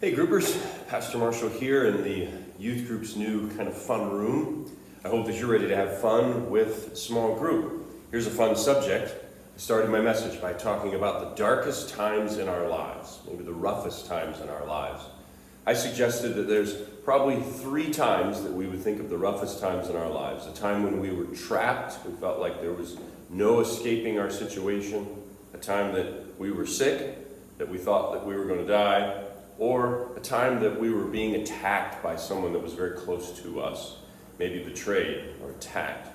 Hey groupers, Pastor Marshall here in the youth group's new kind of fun room. I hope that you're ready to have fun with small group. Here's a fun subject. I started my message by talking about the darkest times in our lives, maybe the roughest times in our lives. I suggested that there's probably 3 times that we would think of the roughest times in our lives. A time when we were trapped, we felt like there was no escaping our situation. A time that we were sick, that we thought that we were going to die. Or a time that we were being attacked by someone that was very close to us, maybe betrayed or attacked.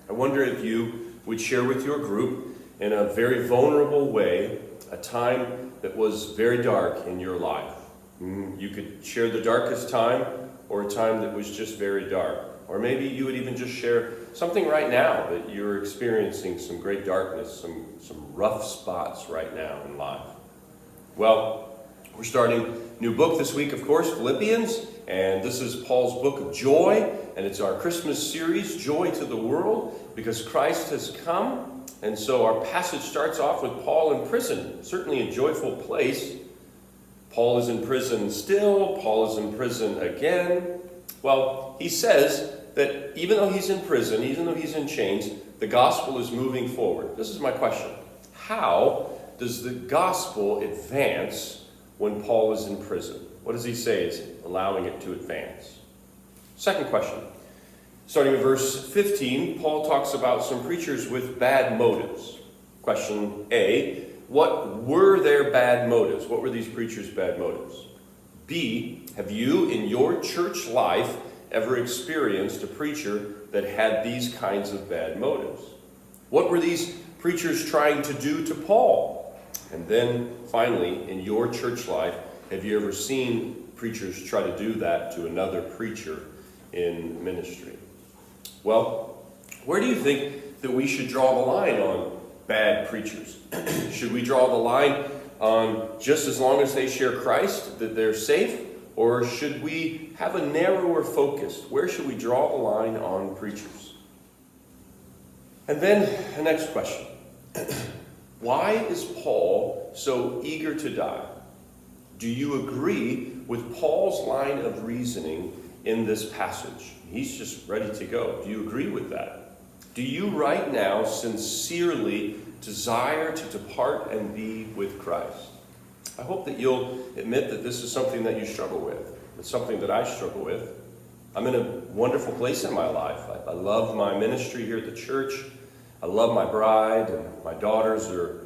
I wonder if you would share with your group in a very vulnerable way a time that was very dark in your life. You could share the darkest time or a time that was just very dark. Or maybe you would even just share something right now that you're experiencing some great darkness, some rough spots right now in life. Well, we're starting a new book this week, of course, Philippians, and this is Paul's book of joy, and it's our Christmas series, Joy to the World, because Christ has come. And so our passage starts off with Paul in prison, certainly a joyful place. Paul is in prison still, Paul is in prison again. Well, he says that even though he's in prison, even though he's in chains, the gospel is moving forward. This is my question. How does the gospel advance when Paul is in prison? What does he say is allowing it to advance? Second question. Starting with verse 15, Paul talks about some preachers with bad motives. Question A, what were their bad motives? What were these preachers' bad motives? B, have you in your church life ever experienced a preacher that had these kinds of bad motives? What were these preachers trying to do to Paul? And then, finally, in your church life, have you ever seen preachers try to do that to another preacher in ministry? Well, where do you think that we should draw the line on bad preachers? Should we draw the line on just as long as they share Christ, that they're safe? Or should we have a narrower focus? Where should we draw the line on preachers? And then, the next question. Why is Paul so eager to die? Do you agree with Paul's line of reasoning in this passage? He's just ready to go. Do you agree with that? Do you right now sincerely desire to depart and be with Christ? I hope that you'll admit that this is something that you struggle with. It's something that I struggle with. I'm in a wonderful place in my life. I love my ministry here at the church. I love my bride, and my daughters are,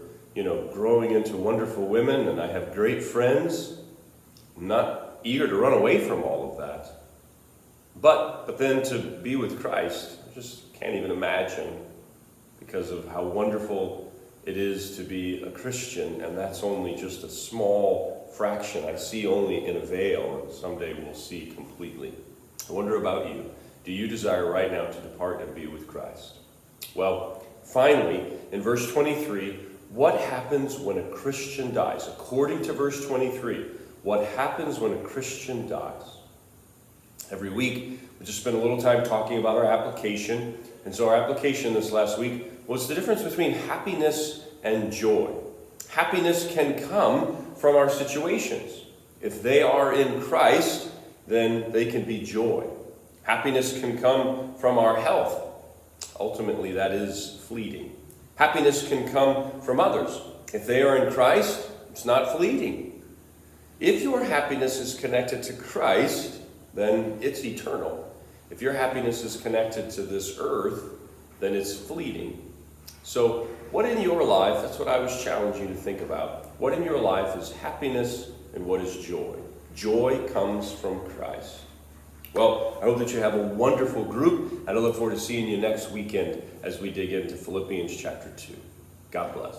growing into wonderful women, and I have great friends. I'm not eager to run away from all of that. But then to be with Christ, I just can't even imagine because of how wonderful it is to be a Christian, and that's only just a small fraction. I see only in a veil, and someday we'll see completely. I wonder about you. Do you desire right now to depart and be with Christ? Well, finally, in verse 23, what happens when a Christian dies? According to verse 23, what happens when a Christian dies? Every week, we just spend a little time talking about our application. And so our application this last week was the difference between happiness and joy. Happiness can come from our situations. If they are in Christ, then they can be joy. Happiness can come from our health. Ultimately, that is fleeting. Happiness can come from others. If they are in Christ, it's not fleeting. If your happiness is connected to Christ, then it's eternal. If your happiness is connected to this earth, then it's fleeting. So what in your life, that's what I was challenging you to think about. What in your life is happiness and what is joy? Joy comes from Christ. Well, I hope that you have a wonderful group, and I look forward to seeing you next weekend as we dig into Philippians chapter 2. God bless.